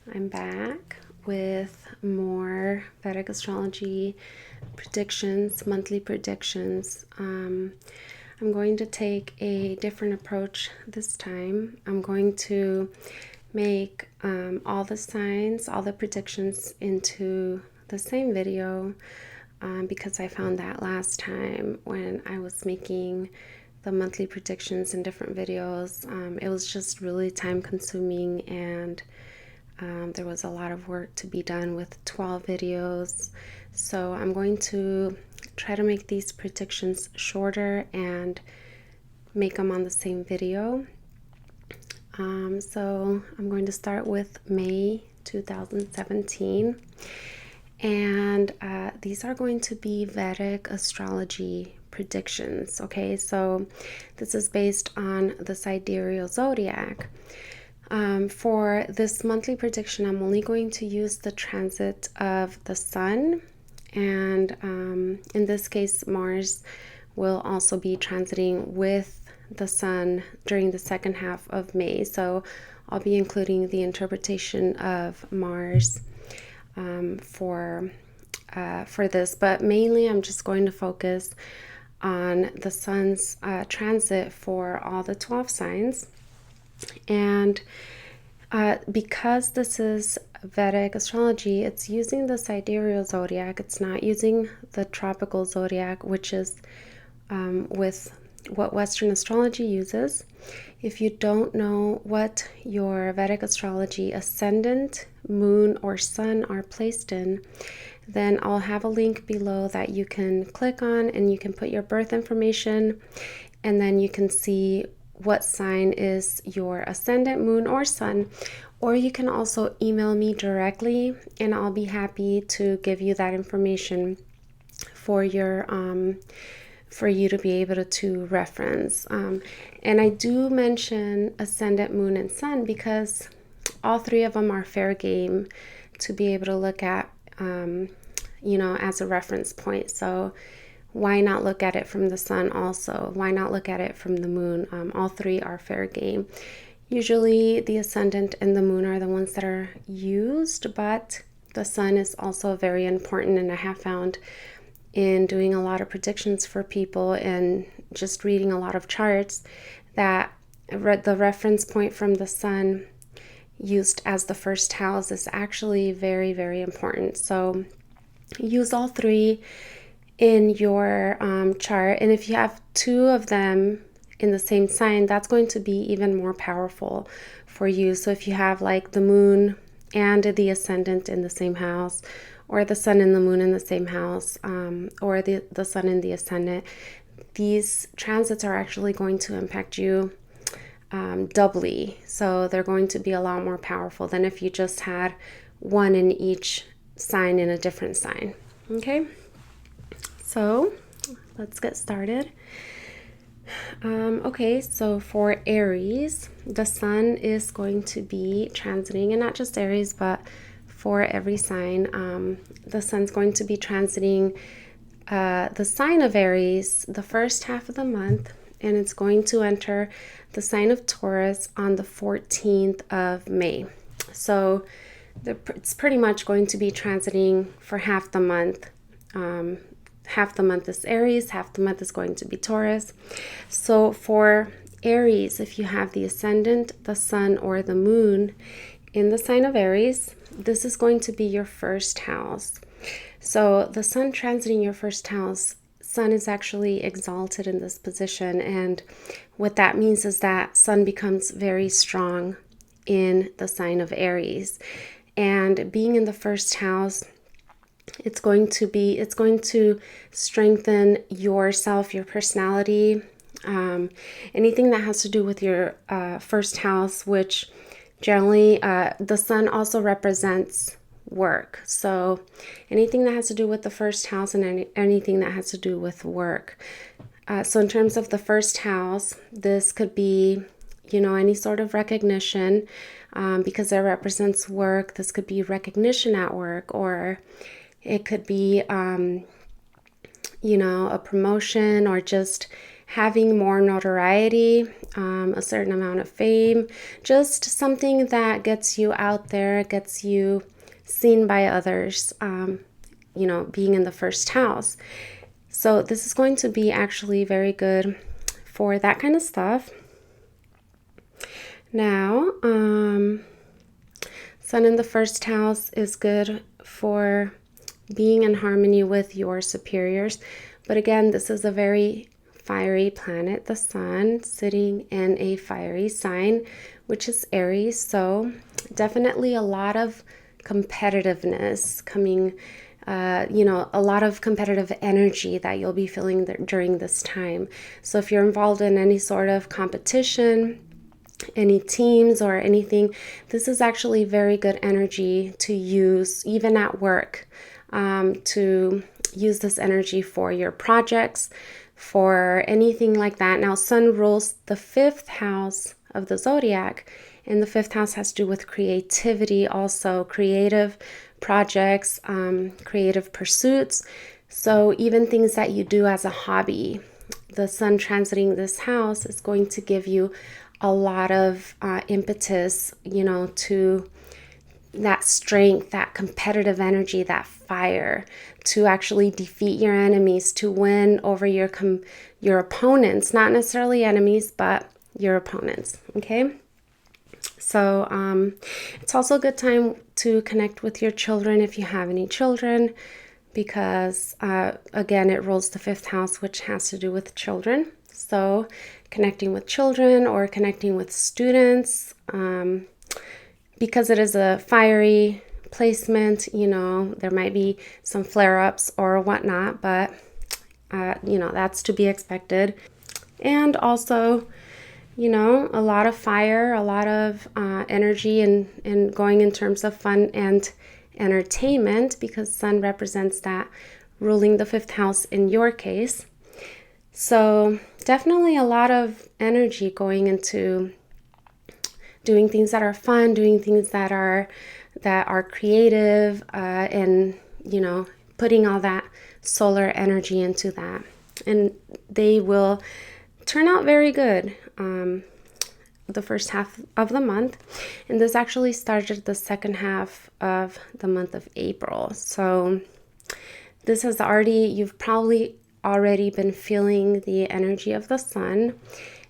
I'm back with more Vedic astrology predictions, monthly predictions. I'm going to take a different approach this time. I'm going to make all the signs, all the predictions into the same video because I found that last time when I was making the monthly predictions in different videos, it was just really time consuming, and there was a lot of work to be done with 12 videos. So I'm going to try to make these predictions shorter and make them on the same video. So I'm going to start with May 2017. And these are going to be Vedic astrology predictions. Okay, so this is based on the sidereal zodiac. For this monthly prediction, I'm only going to use the transit of the sun, and in this case, Mars will also be transiting with the sun during the second half of May. So I'll be including the interpretation of Mars for this, but mainly I'm just going to focus on the sun's transit for all the 12 signs. And because this is Vedic astrology, it's using the sidereal zodiac. It's not using the tropical zodiac, which is with what Western astrology uses. If you don't know what your Vedic astrology ascendant, moon, or sun are placed in, then I'll have a link below that you can click on, and you can put your birth information, and then you can see what sign is your ascendant, moon, or sun. Or you can also email me directly, and I'll be happy to give you that information for your for you to be able to reference. And I do mention ascendant, moon, and sun because all three of them are fair game to be able to look at, as a reference point. So why not look at it from the sun also? Why not look at it from the moon? All three are fair game. Usually the ascendant and the moon are the ones that are used, but the sun is also very important, and I have found in doing a lot of predictions for people and just reading a lot of charts that the reference point from the sun used as the first house is actually very, very important. So use all three in your chart, and if you have two of them in the same sign, that's going to be even more powerful for you. So if you have like the moon and the ascendant in the same house, or the sun and the moon in the same house, or the sun and the ascendant, these transits are actually going to impact you doubly. So they're going to be a lot more powerful than if you just had one in each sign in a different sign. Okay, so let's get started. Okay, so for Aries, the sun is going to be transiting, and not just Aries, but for every sign. The sun's going to be transiting the sign of Aries the first half of the month, and it's going to enter the sign of Taurus on the 14th of May. So it's pretty much going to be transiting for half the month. Half the month is Aries, half the month is going to be Taurus. So for Aries, if you have the ascendant, the sun, or the moon in the sign of Aries, this is going to be your first house. So the sun transiting your first house, sun is actually exalted in this position, and what that means is that sun becomes very strong in the sign of Aries. And being in the first house, it's going to strengthen yourself, your personality, anything that has to do with your first house, which generally the sun also represents work. So anything that has to do with the first house, and anything that has to do with work. So in terms of the first house, this could be, any sort of recognition, because it represents work. This could be recognition at work, or it could be, a promotion, or just having more notoriety, a certain amount of fame, just something that gets you out there, gets you seen by others, being in the first house. So this is going to be actually very good for that kind of stuff. Now, Sun in the first house is good for being in harmony with your superiors. But again, this is a very fiery planet, the Sun, sitting in a fiery sign, which is Aries. So definitely a lot of competitiveness coming, a lot of competitive energy that you'll be feeling during this time. So if you're involved in any sort of competition, any teams or anything, this is actually very good energy to use even at work, to use this energy for your projects, for anything like that. Now, Sun rules the 5th house of the zodiac, and the 5th house has to do with creativity, also creative projects, creative pursuits. So even things that you do as a hobby, the Sun transiting this house is going to give you a lot of impetus, to that strength, that competitive energy, that fire to actually defeat your enemies, to win over your opponents, not necessarily enemies, but your opponents. Okay. So it's also a good time to connect with your children if you have any children, because again, it rules the 5th house, which has to do with children. So connecting with children or connecting with students, because it is a fiery placement, there might be some flare-ups or whatnot, but that's to be expected. And also, a lot of fire, a lot of energy and going in terms of fun and entertainment, because Sun represents that, ruling the 5th house in your case. So definitely a lot of energy going into doing things that are fun, doing things that are creative, and putting all that solar energy into that, and they will turn out very good the first half of the month. And this actually started the second half of the month of April. So this has you've probably already been feeling the energy of the Sun,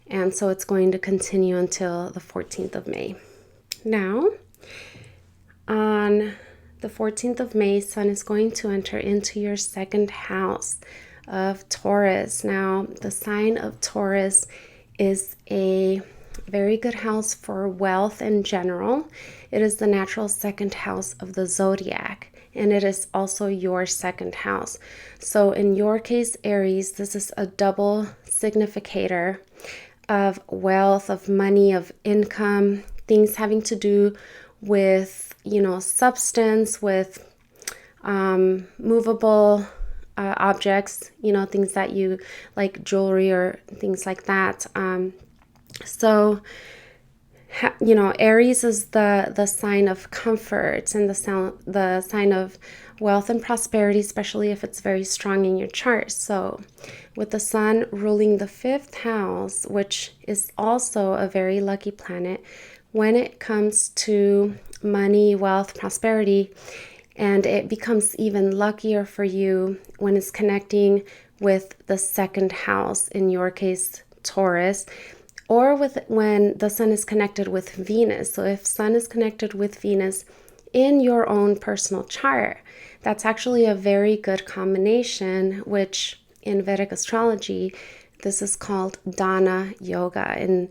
and so it's going to continue until the 14th of May. Now, on the 14th of May, Sun is going to enter into your 2nd house of Taurus. Now, the sign of Taurus is a very good house for wealth in general. It is the natural 2nd house of the zodiac, and it is also your 2nd house. So in your case, Aries, this is a double significator of wealth, of money, of income, things having to do with, substance, with movable objects, things that you like, jewelry or things like that. Aries is the sign of comfort and the sign of wealth and prosperity, especially if it's very strong in your chart. So with the Sun ruling the 5th house, which is also a very lucky planet when it comes to money, wealth, prosperity, and it becomes even luckier for you when it's connecting with the 2nd house, in your case, Taurus, or when the Sun is connected with Venus. So if Sun is connected with Venus in your own personal chart, that's actually a very good combination, which in Vedic astrology, this is called Dana yoga, and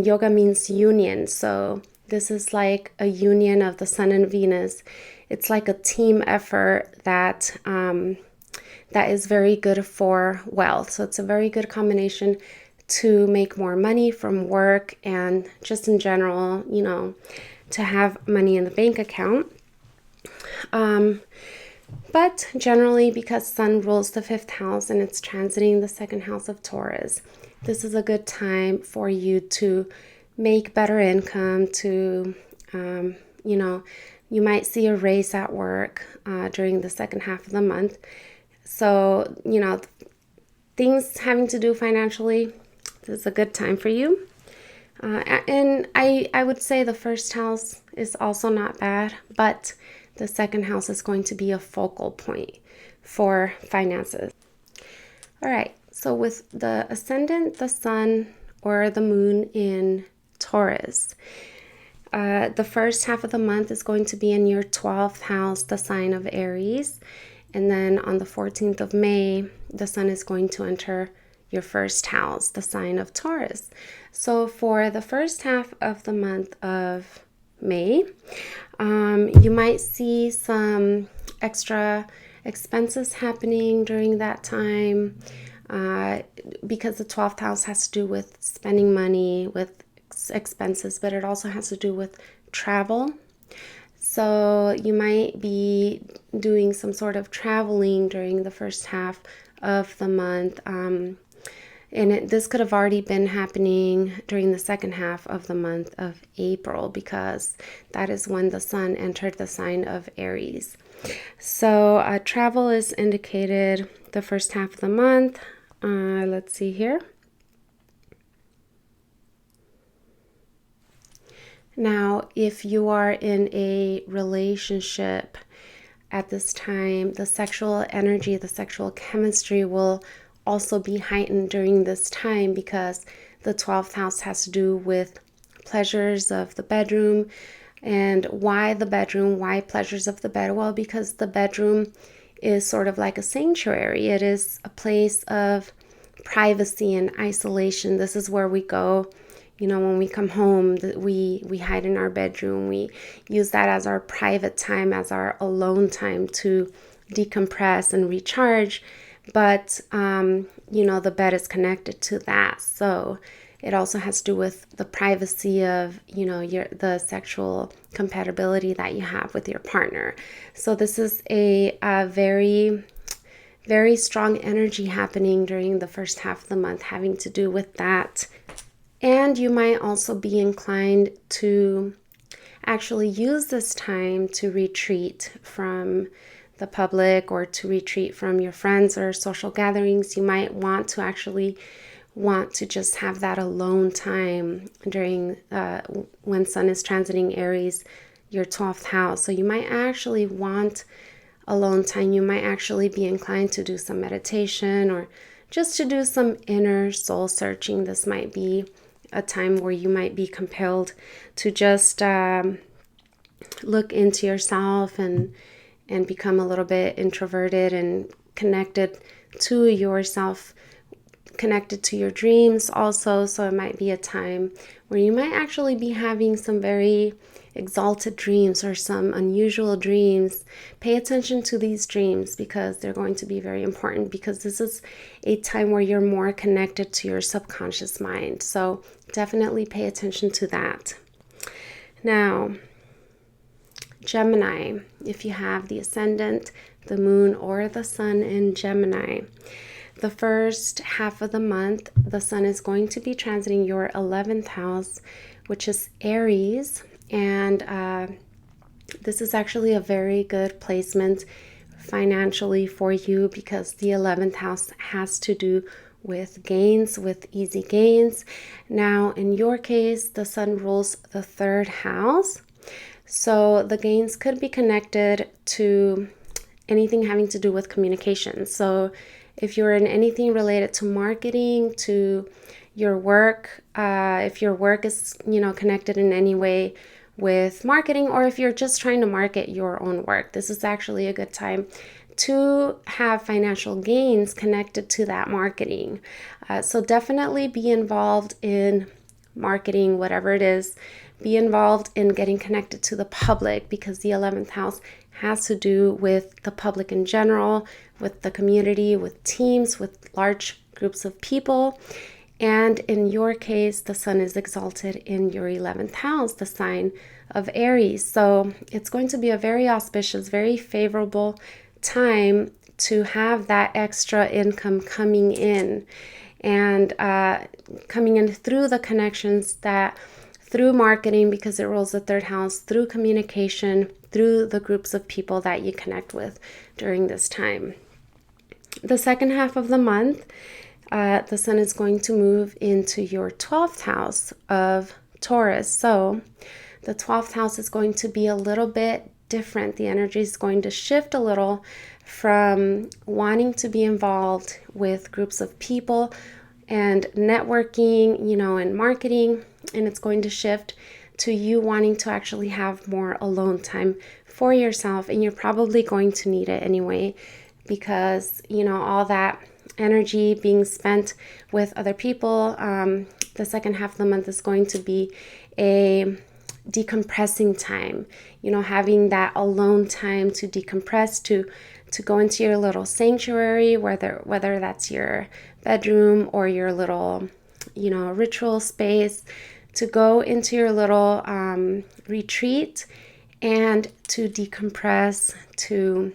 yoga means union. So this is like a union of the Sun and Venus. It's like a team effort that is very good for wealth. So it's a very good combination to make more money from work and just in general, to have money in the bank account. But generally, because Sun rules the 5th house and it's transiting the 2nd house of Taurus, this is a good time for you to make better income, to, you might see a raise at work during the 2nd half of the month. So, things having to do financially, this is a good time for you. And I would say the first house is also not bad, but the second house is going to be a focal point for finances. All right, so with the ascendant, the sun, or the moon in Taurus, the first half of the month is going to be in your 12th house, the sign of Aries. And then on the 14th of May, the sun is going to enter your first house, the sign of Taurus. So for the first half of the month of May, you might see some extra expenses happening during that time because the 12th house has to do with spending money, with expenses, but it also has to do with travel. So you might be doing some sort of traveling during the first half of the month. And this could have already been happening during the second half of the month of April, because that is when the sun entered the sign of Aries. So travel is indicated the first half of the month. Let's see here. Now, if you are in a relationship at this time, the sexual energy, the sexual chemistry will also be heightened during this time, because the 12th house has to do with pleasures of the bedroom. And why the bedroom? Why pleasures of the bed? Well, because the bedroom is sort of like a sanctuary. It is a place of privacy and isolation. This is where we go. You know, when we come home, we hide in our bedroom. We use that as our private time, as our alone time to decompress and recharge. But, the bed is connected to that. So it also has to do with the privacy of, the sexual compatibility that you have with your partner. So this is a very, very strong energy happening during the first half of the month, having to do with that. And you might also be inclined to actually use this time to retreat from the public, or to retreat from your friends or social gatherings. You might want to just have that alone time during when sun is transiting Aries, your 12th house. So you might actually want alone time. You might actually be inclined to do some meditation, or just to do some inner soul searching. This might be a time where you might be compelled to just look into yourself and become a little bit introverted and connected to yourself, connected to your dreams also. So it might be a time where you might actually be having some very exalted dreams or some unusual dreams. Pay attention to these dreams, because they're going to be very important, because this is a time where you're more connected to your subconscious mind. So definitely pay attention to that. Now, Gemini, if you have the ascendant, the moon, or the sun in Gemini, the first half of the month, the sun is going to be transiting your 11th house, which is Aries. And this is actually a very good placement financially for you, because the 11th house has to do with gains, with easy gains. Now, in your case, the sun rules the 3rd house. So the gains could be connected to anything having to do with communication. So if you're in anything related to marketing, to your work, if your work is, connected in any way with marketing, or if you're just trying to market your own work, this is actually a good time to have financial gains connected to that marketing. So definitely be involved in marketing, whatever it is. Be involved in getting connected to the public, because the 11th house has to do with the public in general, with the community, with teams, with large groups of people. And in your case, the sun is exalted in your 11th house, the sign of Aries. So it's going to be a very auspicious, very favorable time to have that extra income coming in, and coming in through the connections, that through marketing, because it rules the 3rd house, through communication, through the groups of people that you connect with during this time. The second half of the month, the sun is going to move into your 12th house of Taurus. So the 12th house is going to be a little bit different. The energy is going to shift a little from wanting to be involved with groups of people and networking, and marketing, and it's going to shift to you wanting to actually have more alone time for yourself, and you're probably going to need it anyway, because all that energy being spent with other people, the second half of the month is going to be a decompressing time, having that alone time to decompress, to go into your little sanctuary, whether that's your bedroom or your little, ritual space, to go into your little retreat and to decompress, to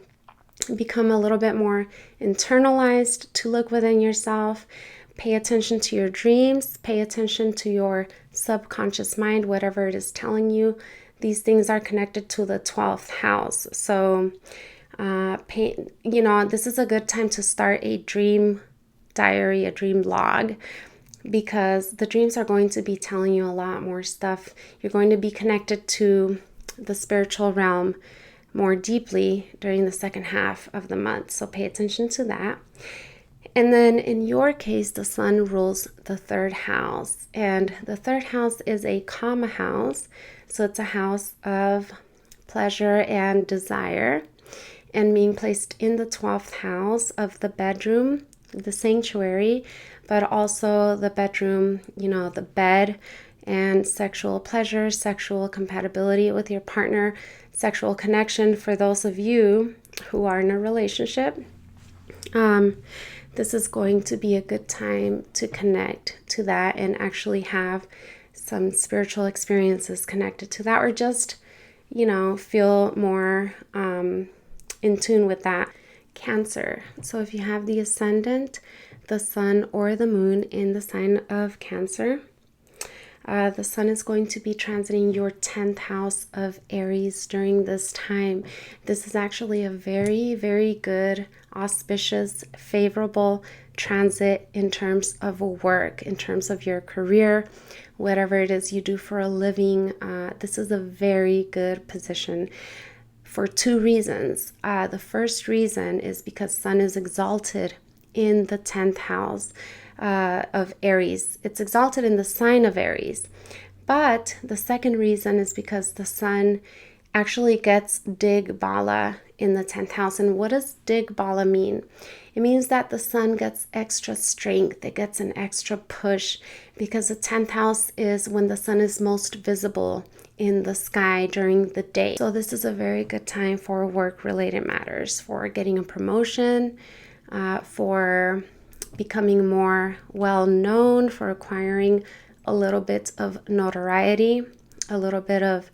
become a little bit more internalized, to look within yourself, pay attention to your dreams, pay attention to your subconscious mind, whatever it is telling you. These things are connected to the 12th house. So, this is a good time to start a dream diary, a dream log, because the dreams are going to be telling you a lot more stuff. You're going to be connected to the spiritual realm more deeply during the second half of the month. So pay attention to that. And then in your case, the sun rules the third house. And the third house is a karma house. So it's a house of pleasure and desire, and being placed in the 12th house of the bedroom, the sanctuary, but also the bedroom, the bed, and sexual pleasure, sexual compatibility with your partner, sexual connection for those of you who are in a relationship. This is going to be a good time to connect to that and actually have some spiritual experiences connected to that, or just, feel more in tune with that. Cancer. So if you have the ascendant, the sun, or the moon in the sign of Cancer, the sun is going to be transiting your 10th house of Aries during this time. This is actually a very, very good, auspicious, favorable transit in terms of work, in terms of your career, whatever it is you do for a living. This is a very good position for two reasons. The first reason is because sun is exalted in the 10th house of Aries. It's exalted in the sign of Aries. But the second reason is because the sun actually gets Dig Bala in the 10th house. And what does Dig Bala mean? It means that the sun gets extra strength. It gets an extra push, because the 10th house is when the sun is most visible in the sky during the day. So this is a very good time for work-related matters, for getting a promotion, for becoming more well-known, for acquiring a little bit of notoriety, a little bit of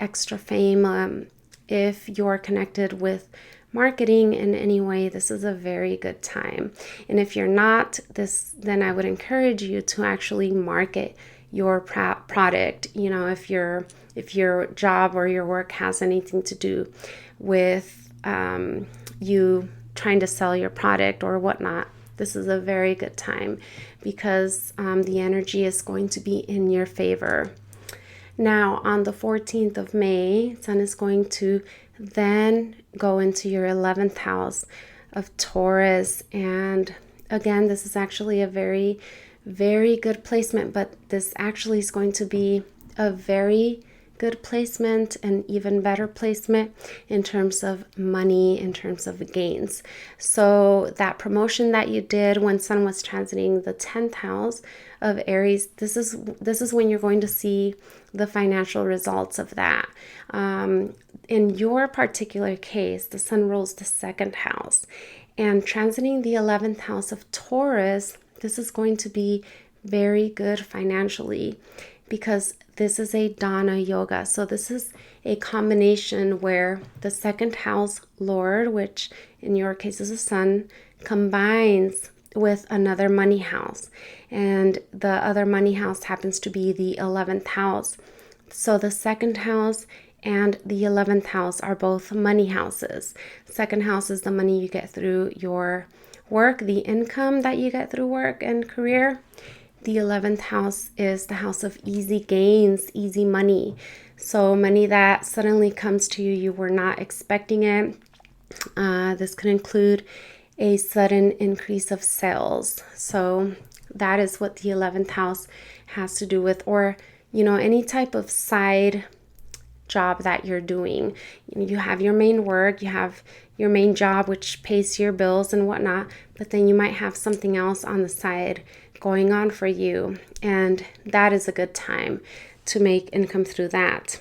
extra fame. If you're connected with marketing in any way, this is a very good time. And if you're not, then I would encourage you to actually market your product. If your job or your work has anything to do with you trying to sell your product or whatnot, this is a very good time, because the energy is going to be in your favor. Now, on the 14th of May, sun is going to then go into your 11th house of Taurus. And again, this is actually a very, very good placement, but this actually is going to be a very good placement, and even better placement in terms of money, in terms of gains. So that promotion that you did when sun was transiting the 10th house of Aries, this is when you're going to see the financial results of that. In your particular case, the sun rules the second house, and transiting the 11th house of Taurus, this is going to be very good financially, because this is a Dana yoga. So this is a combination where the second house lord, which in your case is the sun, combines with another money house. And the other money house happens to be the 11th house. So the second house and the 11th house are both money houses. Second house is the money you get through your work, the income that you get through work and career, the 11th house is the house of easy gains, easy money. So money that suddenly comes to you, you were not expecting it. This could include a sudden increase of sales. So that is what the 11th house has to do with, or, any type of side job that you're doing. You have your main work, you have your main job, which pays your bills and whatnot, but then you might have something else on the side going on for you. And that is a good time to make income through that.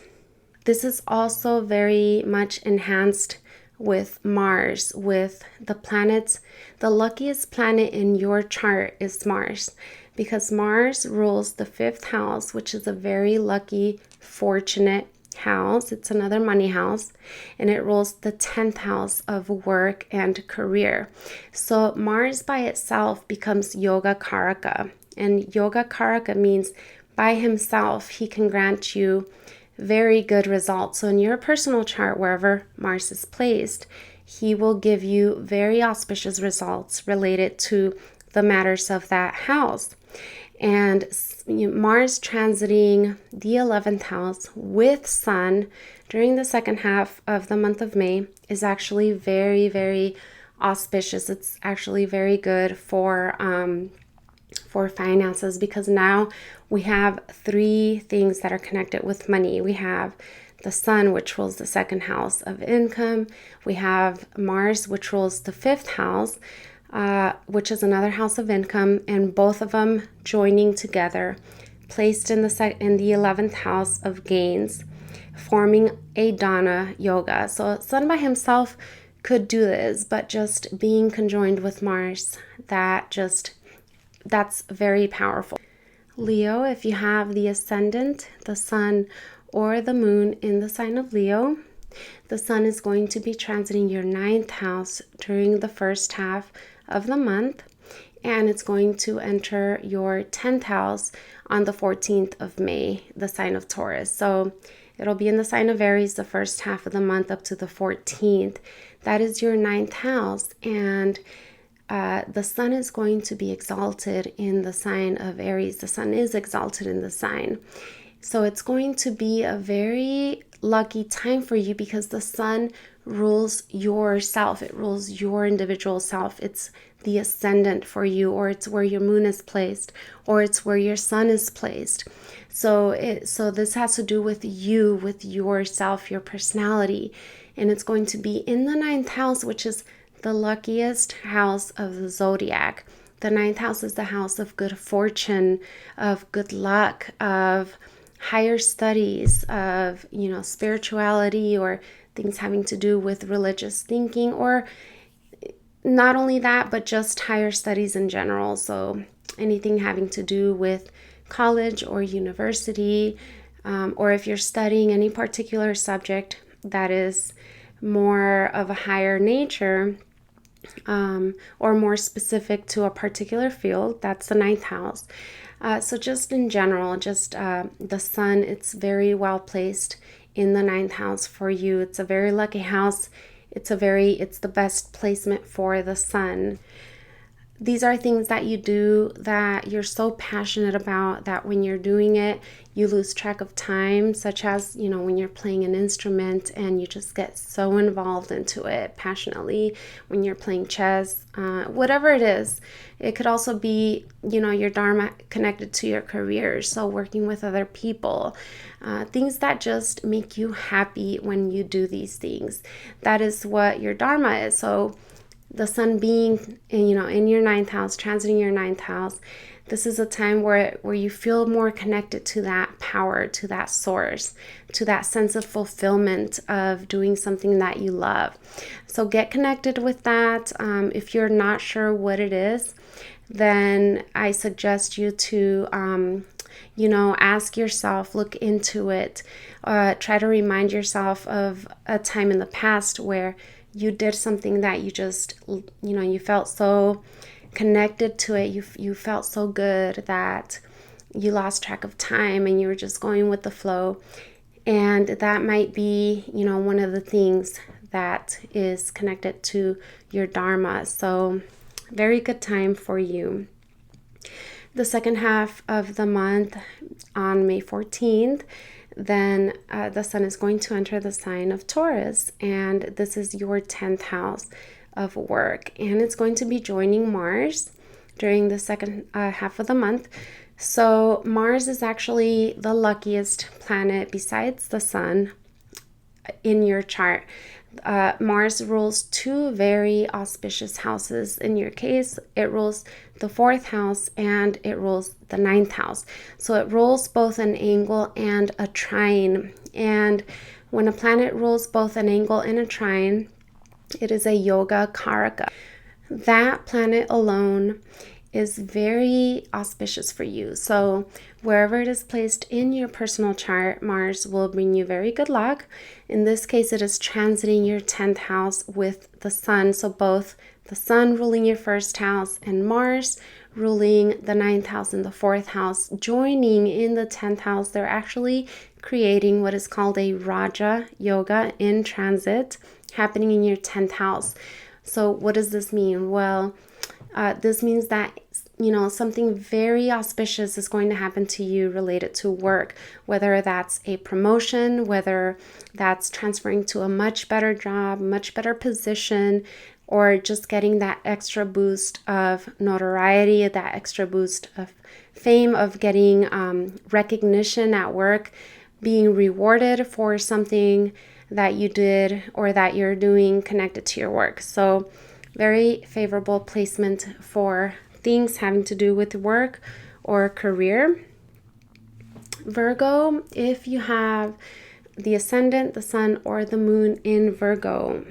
This is also very much enhanced with Mars, with the planets. The luckiest planet in your chart is Mars, because Mars rules the 5th house, which is a very lucky, fortunate house. It's another money house, and it rules the 10th house of work and career. So Mars by itself becomes Yoga Karaka, and Yoga Karaka means by himself he can grant you very good results. So in your personal chart, wherever Mars is placed, he will give you very auspicious results related to the matters of that house. And Mars transiting the 11th house with Sun during the second half of the month of May is actually very, very auspicious. It's actually very good for finances, because now we have 3 things that are connected with money. We have the Sun, which rules the second house of income. We have Mars, which rules the 5th house, which is another house of income, and both of them joining together, placed in the 11th house of gains, forming a Dana Yoga. So Sun by himself could do this, but just being conjoined with Mars, that's very powerful. Leo, if you have the ascendant, the Sun, or the Moon in the sign of Leo, the Sun is going to be transiting your 9th house during the first half of the month, and it's going to enter your 10th house on the 14th of May, the sign of Taurus. So it'll be in the sign of Aries the first half of the month up to the 14th. That is your 9th house, and the Sun is going to be exalted in the sign of Aries. The Sun is exalted in the sign. So it's going to be a very lucky time for you, because the Sun rules yourself. It rules your individual self. It's the ascendant for you, or it's where your moon is placed, or it's where your Sun is placed. So this has to do with you, with yourself, your personality. And it's going to be in the 9th house, which is the luckiest house of the zodiac. The 9th house is the house of good fortune, of good luck, of higher studies, of spirituality, or things having to do with religious thinking, or not only that, but just higher studies in general. So anything having to do with college or university, or if you're studying any particular subject that is more of a higher nature, or more specific to a particular field, that's the 9th house. So just in general, the Sun, it's very well placed in the 9th house for you. It's a very lucky house. It's the best placement for the Sun. These are things that you do that you're so passionate about that when you're doing it, you lose track of time, such as, when you're playing an instrument and you just get so involved into it passionately, when you're playing chess, whatever it is. It could also be, your Dharma connected to your career, so working with other people, things that just make you happy when you do these things. That is what your Dharma is. So the Sun being, in your 9th house, transiting your 9th house, this is a time where you feel more connected to that power, to that source, to that sense of fulfillment of doing something that you love. So get connected with that. If you're not sure what it is, then I suggest you to, ask yourself, look into it, try to remind yourself of a time in the past where you did something that you just, you felt so connected to it. You felt so good that you lost track of time and you were just going with the flow. And that might be, one of the things that is connected to your Dharma. So Very good time for you. The second half of the month, on May 14th, then the sun is going to enter the sign of Taurus, and this is your 10th house of work, and it's going to be joining Mars during the second half of the month. So Mars is actually the luckiest planet besides the sun in your chart. Mars rules two very auspicious houses. In your case, it rules the 4th house and it rules the 9th house. So it rules both an angle and a trine. And when a planet rules both an angle and a trine, it is a yoga karaka. That planet alone is very auspicious for you. So wherever it is placed in your personal chart, Mars will bring you very good luck. In this case, it is transiting your 10th house with the sun. So both the sun ruling your 1st house and Mars ruling the 9th house and the 4th house joining in the 10th house. They're actually creating what is called a Raja Yoga in transit happening in your 10th house. So what does this mean? Well, this means that, something very auspicious is going to happen to you related to work, whether that's a promotion, whether that's transferring to a much better job, much better position, or just getting that extra boost of notoriety, that extra boost of fame, of getting recognition at work, being rewarded for something that you did or that you're doing connected to your work. So very favorable placement for things having to do with work or career. Virgo, if you have the ascendant, the sun, or the moon in Virgo,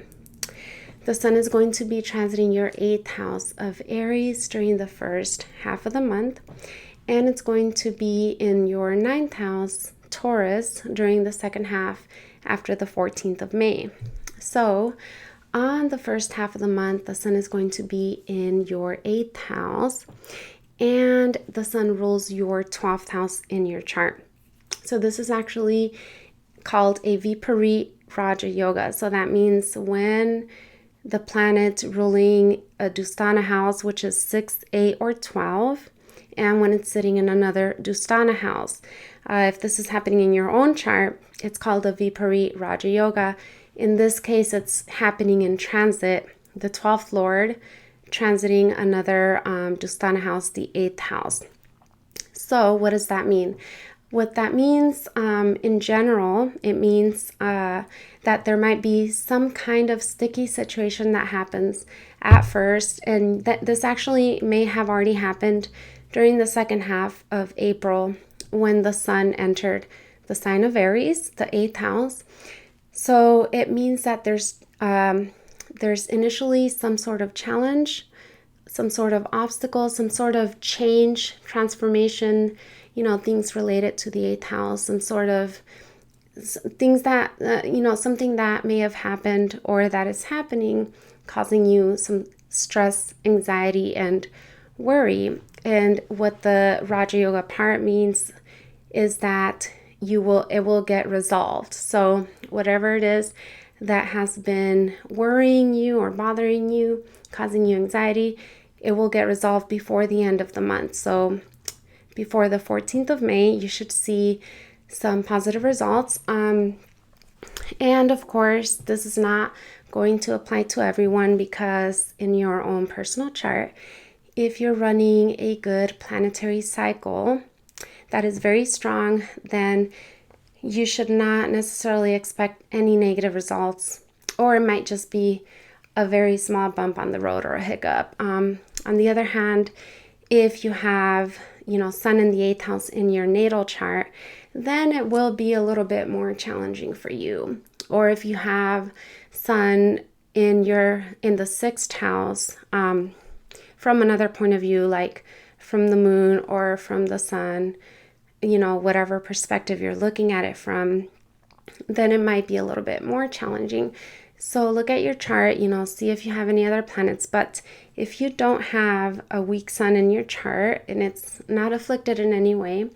the sun is going to be transiting your 8th house of Aries during the first half of the month, and it's going to be in your 9th house, Taurus, during the second half after the 14th of May. So on the first half of the month, the sun is going to be in your 8th house, and the sun rules your 12th house in your chart. So this is actually called a Viparit Raja Yoga. So that means when the planet ruling a Dusthana house, which is 6, 8, or 12, and when it's sitting in another Dusthana house. If this is happening in your own chart, it's called a Viparit Raja Yoga. In this case, it's happening in transit, the 12th Lord transiting another Dusthana house, the 8th house. So what does that mean? What that means in general, it means that there might be some kind of sticky situation that happens at first, and that this actually may have already happened during the second half of April when the sun entered the sign of Aries, the 8th house. So it means that there's initially some sort of challenge, some sort of obstacle, some sort of change, transformation, things related to the 8th house, some sort of things that, something that may have happened or that is happening, causing you some stress, anxiety, and worry. And what the Raja Yoga part means is that it will get resolved. So whatever it is that has been worrying you or bothering you, causing you anxiety, it will get resolved before the end of the month. So before the 14th of May, you should see some positive results. And of course, this is not going to apply to everyone, because in your own personal chart, if you're running a good planetary cycle that is very strong, then you should not necessarily expect any negative results, or it might just be a very small bump on the road or a hiccup. On the other hand, if you have, sun in the 8th house in your natal chart, then it will be a little bit more challenging for you. Or if you have sun in the 6th house, from another point of view, like from the moon or from the sun, whatever perspective you're looking at it from, then it might be a little bit more challenging. So look at your chart, see if you have any other planets. But if you don't have a weak sun in your chart and it's not afflicted in any way,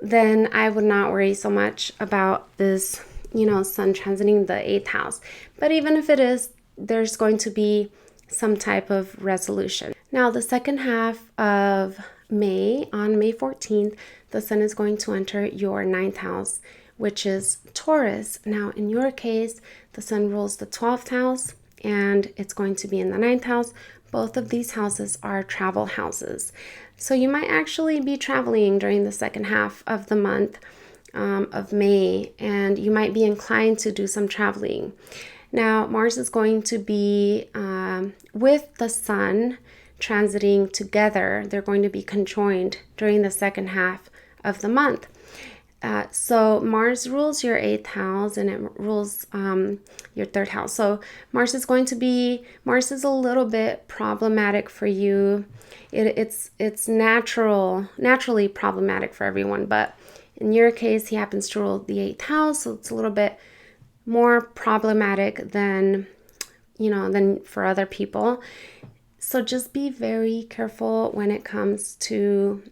then I would not worry so much about this, sun transiting the 8th house. But even if it is, there's going to be some type of resolution. Now, the second half of May, on May 14th, the sun is going to enter your 9th house, which is Taurus. Now, in your case, the sun rules the 12th house and it's going to be in the 9th house. Both of these houses are travel houses. So you might actually be traveling during the second half of the month of May, and you might be inclined to do some traveling. Now, Mars is going to be with the sun transiting together. They're going to be conjoined during the second half of the month. So Mars rules your 8th house and it rules your 3rd house. So Mars is a little bit problematic for you. It's naturally problematic for everyone, but in your case, he happens to rule the 8th house, so it's a little bit more problematic than for other people. So just be very careful when it comes to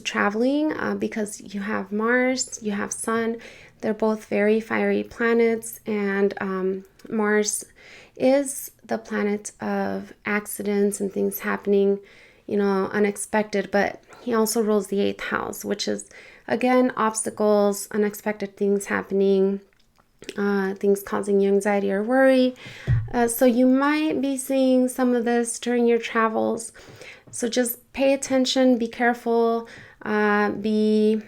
traveling, because you have Mars, you have Sun. They're both very fiery planets, and Mars is the planet of accidents and things happening, unexpected, but he also rules the 8th house, which is, again, obstacles, unexpected things happening, things causing you anxiety or worry. So you might be seeing some of this during your travels. So just pay attention, be careful, be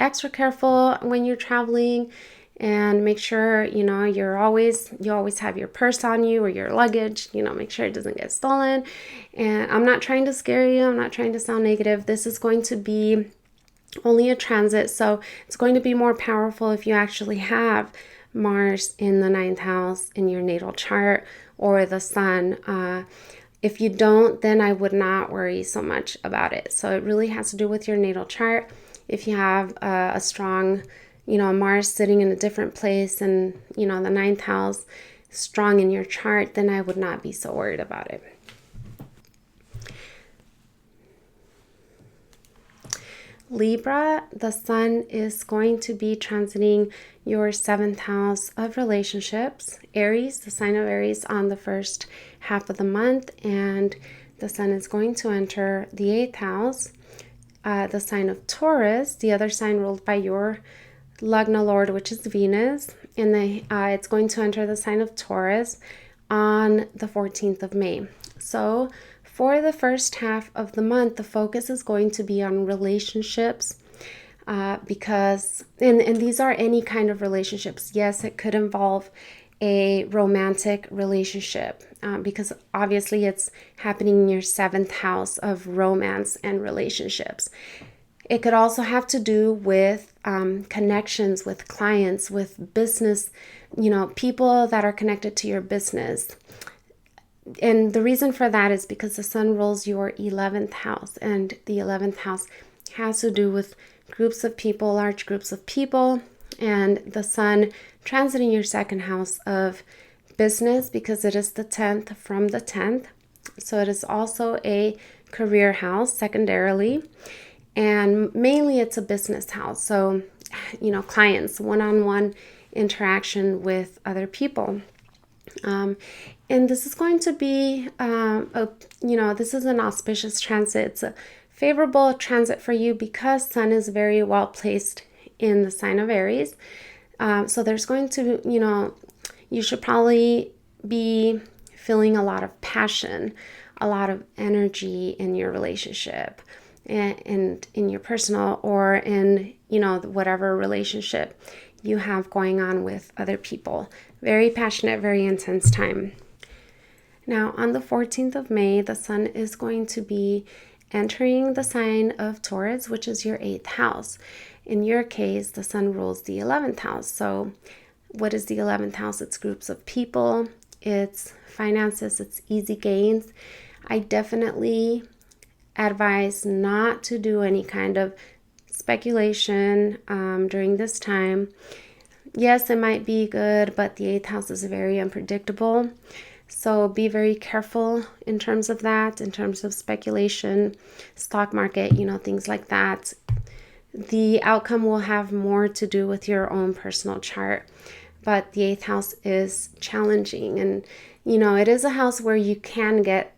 extra careful when you're traveling, and make sure, you always have your purse on you or your luggage, make sure it doesn't get stolen. And I'm not trying to scare you. I'm not trying to sound negative. This is going to be only a transit. So it's going to be more powerful if you actually have Mars in the 9th house in your natal chart, or the sun. If you don't, then I would not worry so much about it. So it really has to do with your natal chart. If you have a strong, Mars sitting in a different place and, the 9th house strong in your chart, then I would not be so worried about it. Libra, the sun is going to be transiting your 7th house of relationships. Aries, the sign of Aries, on the first half of the month, and the sun is going to enter the 8th house, the sign of Taurus, the other sign ruled by your Lagna Lord, which is Venus, and it's going to enter the sign of Taurus on the 14th of May. So for the first half of the month, the focus is going to be on relationships, because these are any kind of relationships. Yes, it could involve a romantic relationship, because obviously it's happening in your 7th house of romance and relationships. It could also have to do with connections with clients, with business, people that are connected to your business. And the reason for that is because the sun rules your 11th house, and the 11th house has to do with groups of people, large groups of people, and the sun transiting your 2nd house of business, because it is the 10th from the 10th. So it is also a career house secondarily, and mainly it's a business house. So, clients, one-on-one interaction with other people. And this is going to be, this is an auspicious transit. It's a favorable transit for you because Sun is very well placed in the sign of Aries. So there's going to, you should probably be feeling a lot of passion, a lot of energy in your relationship and in your personal or in, whatever relationship you have going on with other people. Very passionate, very intense time. Now, on the 14th of May, the sun is going to be entering the sign of Taurus, which is your 8th house. In your case, the sun rules the 11th house. So what is the 11th house? It's groups of people, it's finances, it's easy gains. I definitely advise not to do any kind of speculation during this time. Yes, it might be good, but the 8th house is very unpredictable. So be very careful in terms of that, in terms of speculation, stock market, things like that. The outcome will have more to do with your own personal chart, but the 8th house is challenging, and it is a house where you can get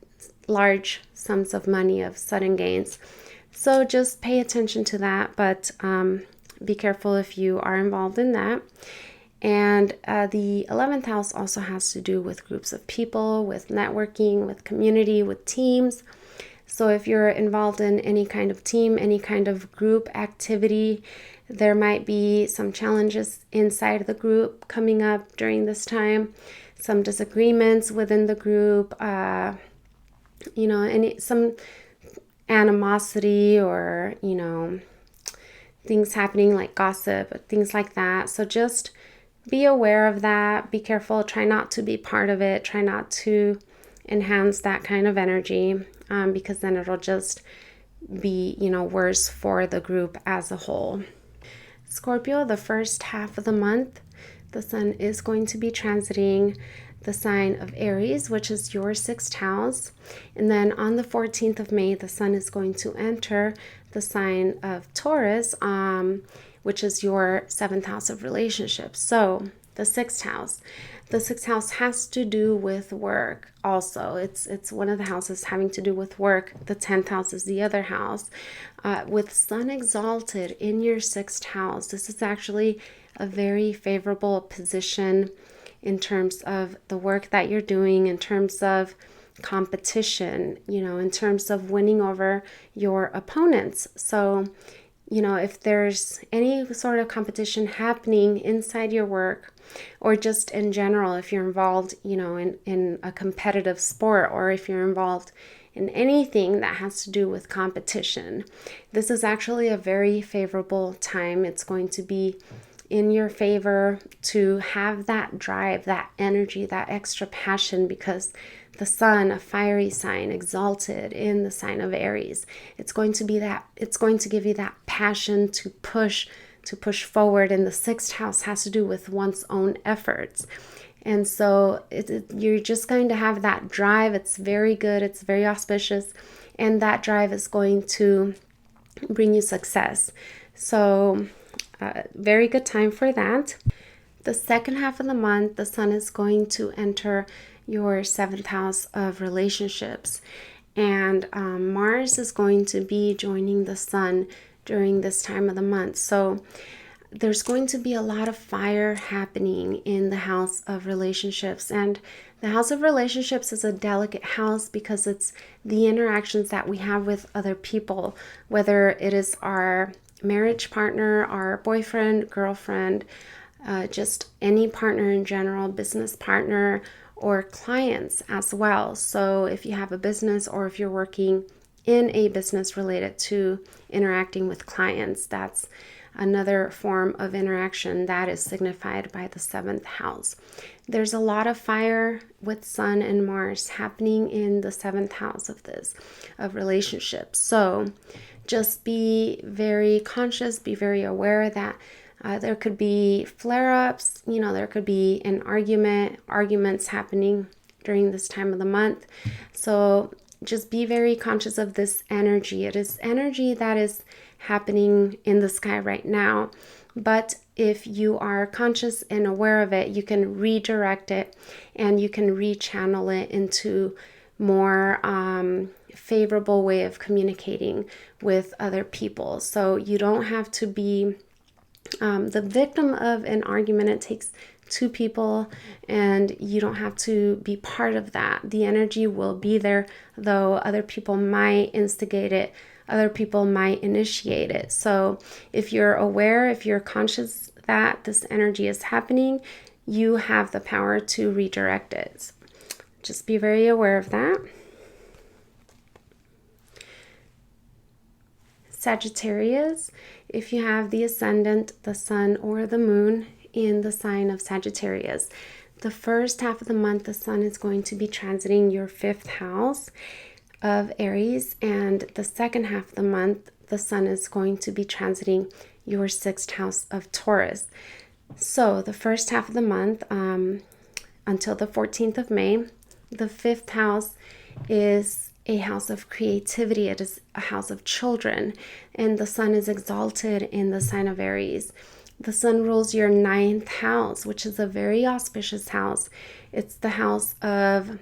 large sums of money of sudden gains. So just pay attention to that, but be careful if you are involved in that. And the 11th house also has to do with groups of people, with networking, with community, with teams. So if you're involved in any kind of team, any kind of group activity, there might be some challenges inside the group coming up during this time, some disagreements within the group, some animosity or, things happening like gossip, things like that. So just be aware of that. Be careful. Try not to be part of it. Try not to enhance that kind of energy because then it'll just be, worse for the group as a whole. Scorpio, the first half of the month, the sun is going to be transiting the sign of Aries, which is your 6th house. And then on the 14th of May, the sun is going to enter the sign of Taurus, which is your 7th house of relationships. So the 6th house. The 6th house has to do with work also. It's one of the houses having to do with work. The 10th house is the other house. With sun exalted in your 6th house, this is actually a very favorable position in terms of the work that you're doing, in terms of competition, in terms of winning over your opponents. So, if there's any sort of competition happening inside your work, or just in general, if you're involved, in a competitive sport, or if you're involved in anything that has to do with competition, this is actually a very favorable time. It's going to be in your favor to have that drive, that energy, that extra passion, because the sun, a fiery sign, exalted in the sign of Aries, it's going to give you that passion to push forward. And the 6th house has to do with one's own efforts. And so you're just going to have that drive. It's very good. It's very auspicious. And that drive is going to bring you success. So very good time for that. The second half of the month, the sun is going to enter your 7th house of relationships. And Mars is going to be joining the sun during this time of the month. So there's going to be a lot of fire happening in the house of relationships. And the house of relationships is a delicate house because it's the interactions that we have with other people, whether it is our marriage partner, our boyfriend, girlfriend, just any partner in general, business partner, or clients as well. So if you have a business or if you're working in a business related to interacting with clients, that's another form of interaction that is signified by the 7th house. There's a lot of fire with Sun and Mars happening in the 7th house of relationships. So just be very conscious, be very aware that there could be flare-ups, there could be arguments happening during this time of the month. So just be very conscious of this energy. It is energy that is happening in the sky right now. But if you are conscious and aware of it, you can redirect it and you can rechannel it into more favorable way of communicating with other people. So you don't have to be the victim of an argument. It takes two people and you don't have to be part of that. The energy will be there, though other people might instigate it, other people might initiate it. So if you're aware, if you're conscious that this energy is happening, you have the power to redirect it. Just be very aware of that. Sagittarius, if you have the ascendant, the sun, or the moon in the sign of Sagittarius, the first half of the month, the sun is going to be transiting your 5th house of Aries, and the second half of the month, the sun is going to be transiting your 6th house of Taurus. So the first half of the month, until the 14th of May, the 5th house is a house of creativity. It is a house of children, and the sun is exalted in the sign of Aries. the sun rules your 9th house, which is a very auspicious house. It's the house of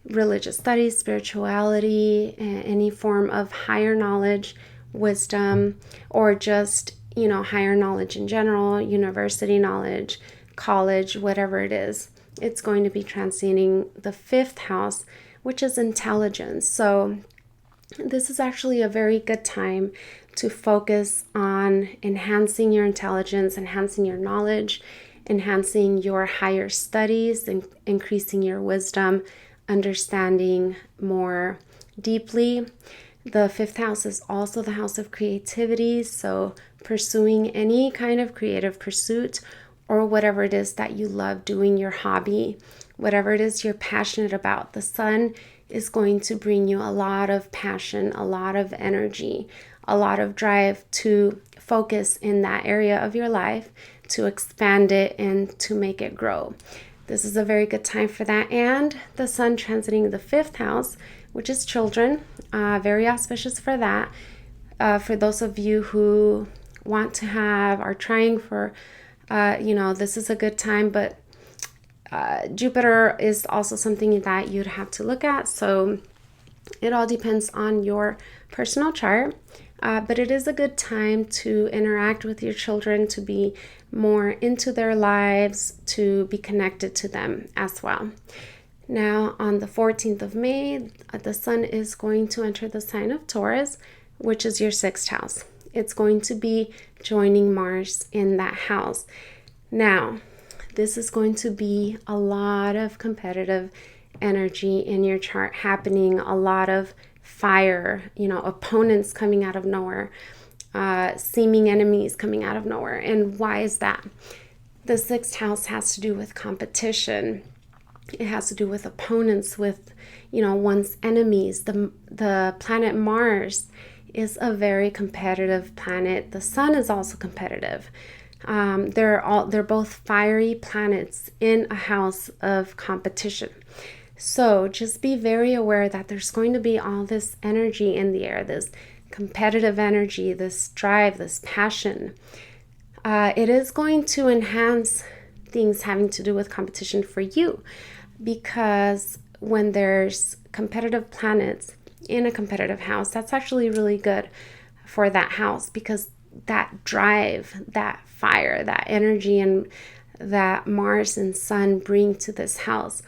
religious studies, spirituality, any form of higher knowledge, wisdom, or just, higher knowledge in general, university knowledge, college, whatever it is. It's going to be transiting the 5th house, which is intelligence. So this is actually a very good time to focus on enhancing your intelligence, enhancing your knowledge, enhancing your higher studies, and increasing your wisdom, understanding more deeply. The 5th house is also the house of creativity, so pursuing any kind of creative pursuit or whatever it is that you love doing, your hobby, whatever it is you're passionate about. The sun is going to bring you a lot of passion, a lot of energy, a lot of drive to focus in that area of your life, to expand it and to make it grow. This is a very good time for that. And the sun transiting the 5th house, which is children, very auspicious for that. For those of you who want to are trying for, this is a good time, but Jupiter is also something that you'd have to look at. So it all depends on your personal chart. But it is a good time to interact with your children, to be more into their lives, to be connected to them as well. Now, on the 14th of May, the sun is going to enter the sign of Taurus, which is your 6th house. It's going to be joining Mars in that house. Now, this is going to be a lot of competitive energy in your chart happening, a lot of fire, opponents coming out of nowhere, seeming enemies coming out of nowhere. And why is that? The 6th house has to do with competition. It has to do with opponents, with, one's enemies. The planet Mars is a very competitive planet. The sun is also competitive. They're both fiery planets in a house of competition. So just be very aware that there's going to be all this energy in the air, this competitive energy, this drive, this passion. It is going to enhance things having to do with competition for you, because when there's competitive planets in a competitive house, that's actually really good for that house, because that drive, that fire, that energy, and that Mars and Sun bring to this house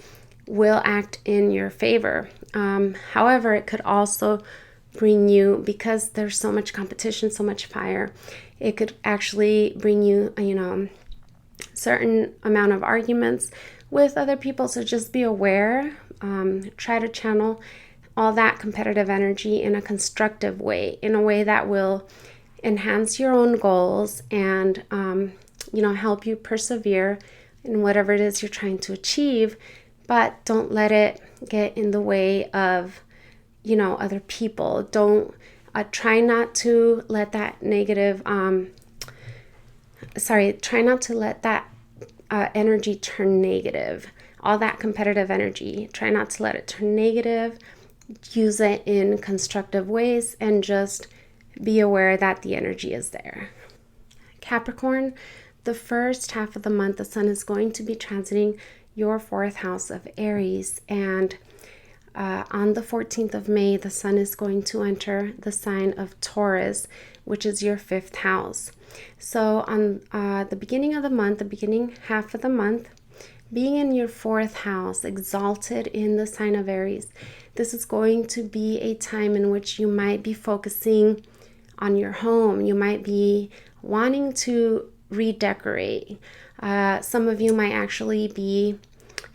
will act in your favor. However, it could also bring you, because there's so much competition, so much fire, it could actually bring you, certain amount of arguments with other people. So just be aware. Try to channel all that competitive energy in a constructive way, in a way that will enhance your own goals and, help you persevere in whatever it is you're trying to achieve. But don't let it get in the way of, other people. Don't try not to let that negative, try not to let that energy turn negative. All that competitive energy, try not to let it turn negative. Use it in constructive ways and just be aware that the energy is there. Capricorn, the first half of the month, the sun is going to be transiting your 4th house of Aries, and on the 14th of May, the sun is going to enter the sign of Taurus, which is your 5th house. So on the beginning of the month, the beginning half of the month, being in your 4th house, exalted in the sign of Aries, this is going to be a time in which you might be focusing on your home. You might be wanting to redecorate. Some of you might actually be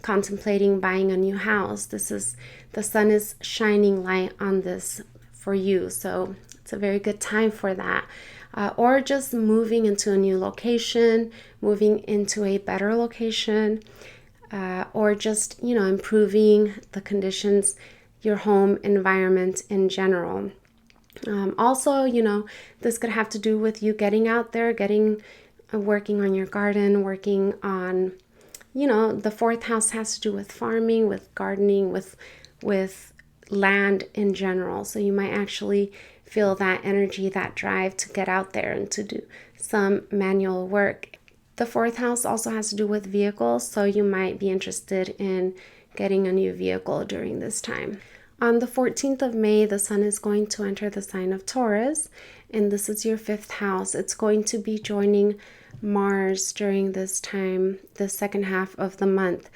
contemplating buying a new house. The sun is shining light on this for you, so it's a very good time for that. Or just moving into a new location, moving into a better location, or just, improving the conditions, your home environment in general. Also, this could have to do with you getting out there, working on your garden, working on, the 4th house has to do with farming, with gardening, with land in general. So you might actually feel that energy, that drive to get out there and to do some manual work. The fourth house also has to do with vehicles, so you might be interested in getting a new vehicle during this time. On the 14th of May, the sun is going to enter the sign of Taurus, and this is your fifth house. It's going to be joining Mars during this time, the second half of the month.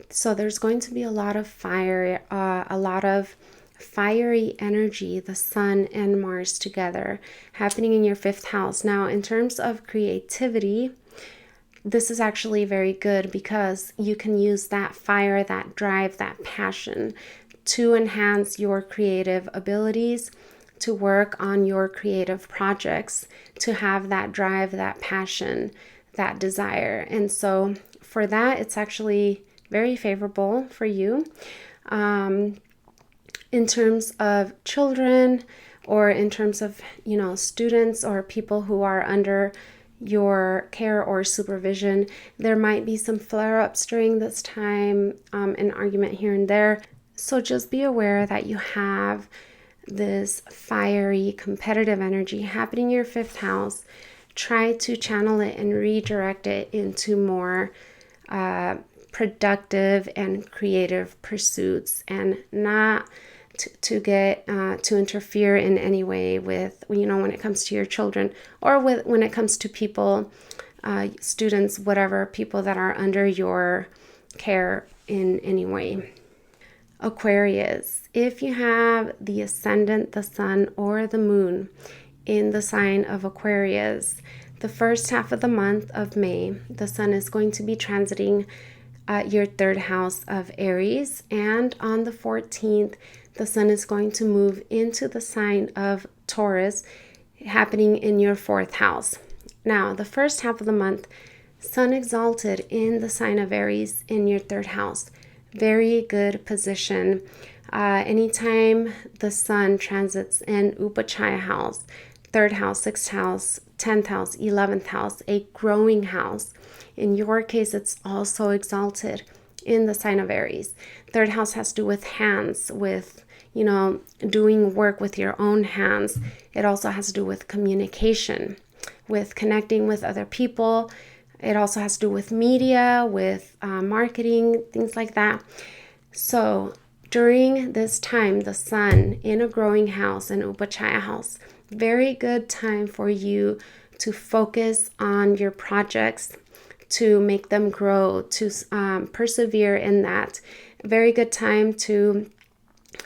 So there's going to be a lot of fire, a lot of fiery energy, the sun and Mars together, happening in your fifth house. Now, in terms of creativity, this is actually very good because you can use that fire, that drive, that passion to enhance your creative abilities, to work on your creative projects, to have that drive, that passion, that desire. And so for that, it's actually very favorable for you. In terms of children, or in terms of, students or people who are under your care or supervision, there might be some flare-ups during this time, an argument here and there. So just be aware that you have this fiery, competitive energy happening in your fifth house. Try to channel it and redirect it into more productive and creative pursuits, and not to get to interfere in any way with, when it comes to your children, or when it comes to people, students, whatever, people that are under your care in any way. Aquarius, if you have the ascendant, the sun, or the moon in the sign of Aquarius, the first half of the month of May, the sun is going to be transiting your third house of Aries, and on the 14th, the sun is going to move into the sign of Taurus, happening in your fourth house. Now, the first half of the month, sun exalted in the sign of Aries in your third house. Very good position. Anytime the sun transits in Upachaya house, third house, sixth house, 10th house, 11th house, a growing house. In your case, it's also exalted in the sign of Aries. Third house has to do with hands, with, doing work with your own hands. It also has to do with communication, with connecting with other people. It also has to do with media, with marketing, things like that. So during this time, the sun in a growing house, an Upachaya house, very good time for you to focus on your projects, to make them grow, to persevere in that. Very good time to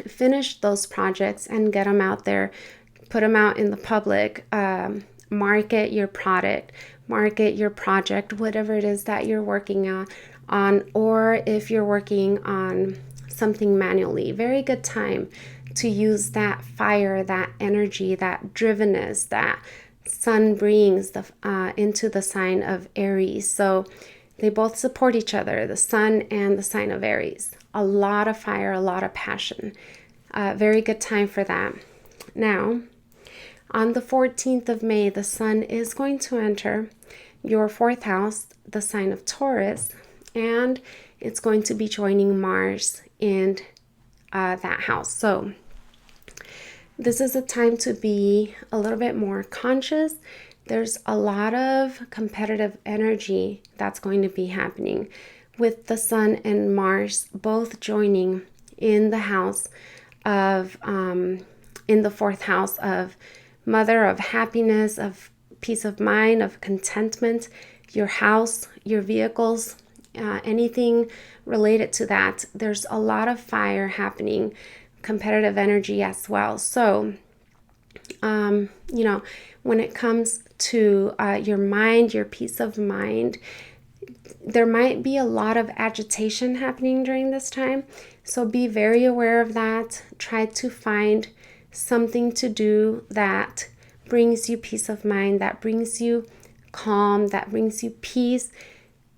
finish those projects and get them out there, put them out in the public, market your product, market your project, whatever it is that you're working on, or if you're working on something manually. Very good time to use that fire, that energy, that drivenness that sun brings into the sign of Aries. So they both support each other, the sun and the sign of Aries. A lot of fire, a lot of passion. Very good time for that. Now, on the 14th of May, the sun is going to enter your fourth house, the sign of Taurus, and it's going to be joining Mars in that house. So this is a time to be a little bit more conscious. There's a lot of competitive energy that's going to be happening with the sun and Mars both joining in the house of, in the fourth house of mother, of happiness, of peace of mind, of contentment, your house, your vehicles, anything related to that. There's a lot of fire happening, competitive energy as well. So, when it comes to your mind, your peace of mind, there might be a lot of agitation happening during this time. So be very aware of that. Try to find something to do that brings you peace of mind, that brings you calm, that brings you peace,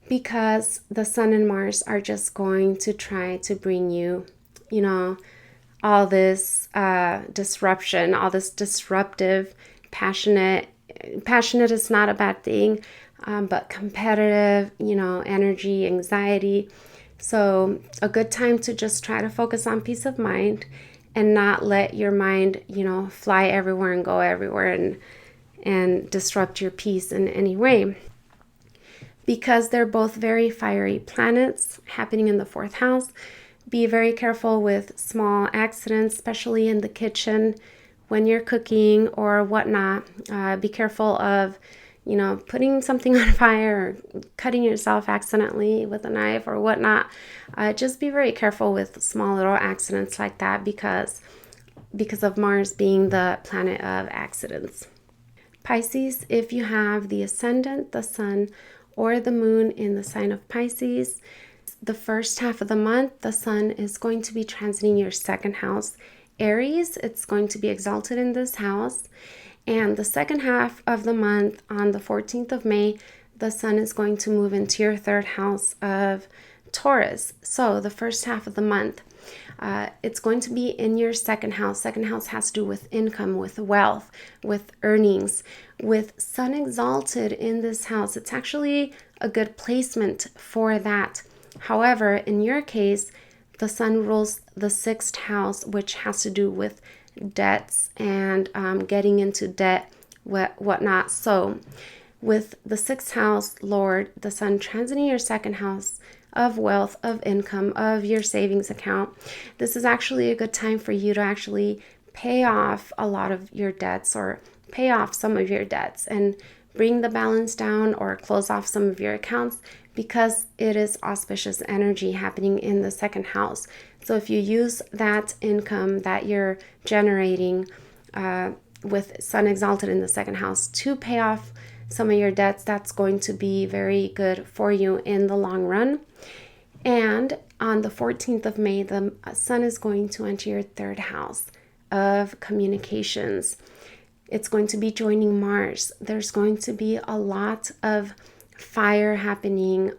because the sun and Mars are just going to try to bring you, all this disruption, all this disruptive, passionate is not a bad thing, but competitive, energy, anxiety. So a good time to just try to focus on peace of mind and not let your mind, fly everywhere and go everywhere and disrupt your peace in any way. Because they're both very fiery planets happening in the 4th house, be very careful with small accidents, especially in the kitchen when you're cooking or whatnot. Be careful of, putting something on fire or cutting yourself accidentally with a knife or whatnot. Just be very careful with small little accidents like that because of Mars being the planet of accidents. Pisces, if you have the ascendant, the sun, or the moon in the sign of Pisces, the first half of the month, the sun is going to be transiting your 2nd house, Aries. It's going to be exalted in this house. And the second half of the month, on the 14th of May, the sun is going to move into your 3rd house of Taurus. So the first half of the month, it's going to be in your 2nd house. 2nd house has to do with income, with wealth, with earnings. With sun exalted in this house, it's actually a good placement for that. However, in your case, the sun rules the 6th house, which has to do with debts and getting into debt, whatnot. So with the 6th house Lord, the sun transiting your 2nd house of wealth, of income, of your savings account, this is actually a good time for you to actually pay off a lot of your debts or pay off some of your debts and bring the balance down or close off some of your accounts, because it is auspicious energy happening in the 2nd house. So if you use that income that you're generating with sun exalted in the 2nd house to pay off some of your debts, that's going to be very good for you in the long run. And on the 14th of May, the sun is going to enter your 3rd house of communications. It's going to be joining Mars. There's going to be a lot of fire happening.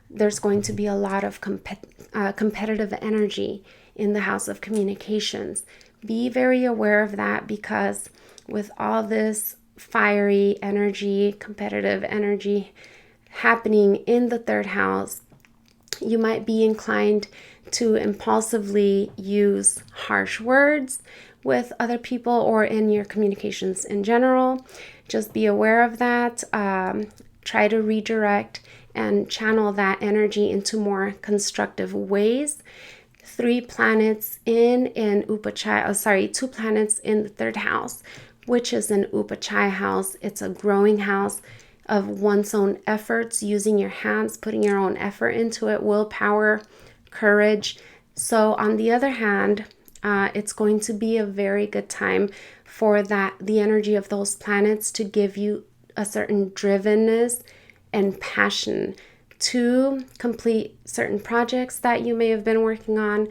There's going to be a lot of competitive energy in the house of communications. Be very aware of that, because with all this fiery energy, competitive energy happening in the 3rd house, you might be inclined to impulsively use harsh words with other people or in your communications in general. Just be aware of that. Try to redirect and channel that energy into more constructive ways. 2 planets in the 3rd house, which is an Upachaya house. It's a growing house of one's own efforts, using your hands, putting your own effort into it, willpower, courage. So on the other hand, it's going to be a very good time for the energy of those planets to give you a certain drivenness and passion to complete certain projects that you may have been working on,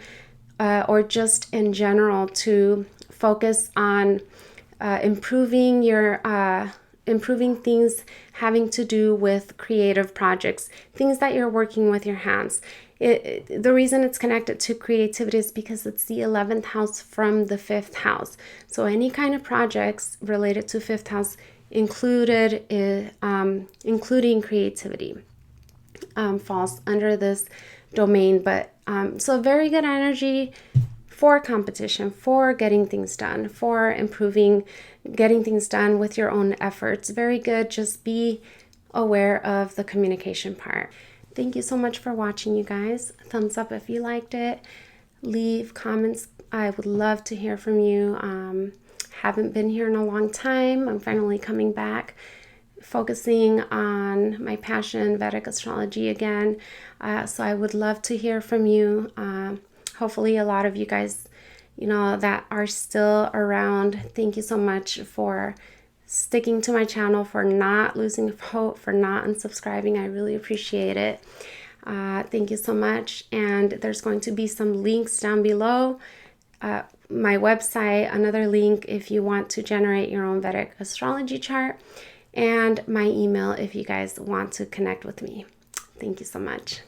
or just in general to focus on improving things having to do with creative projects, things that you're working with your hands. The reason it's connected to creativity is because it's the 11th house from the 5th house. So any kind of projects related to 5th house including creativity falls under this domain. But so very good energy for competition, for getting things done, for improving, getting things done with your own efforts. Very good. Just be aware of the communication part. Thank you so much for watching, you guys. Thumbs up if you liked it. Leave comments. I would love to hear from you. Haven't been here in a long time. I'm finally coming back, focusing on my passion, Vedic astrology again. So I would love to hear from you. Hopefully a lot of you guys, that are still around. Thank you so much for sticking to my channel, for not losing hope, for not unsubscribing. I really appreciate it. Thank you so much. And there's going to be some links down below. My website, another link if you want to generate your own Vedic astrology chart, and my email if you guys want to connect with me. Thank you so much.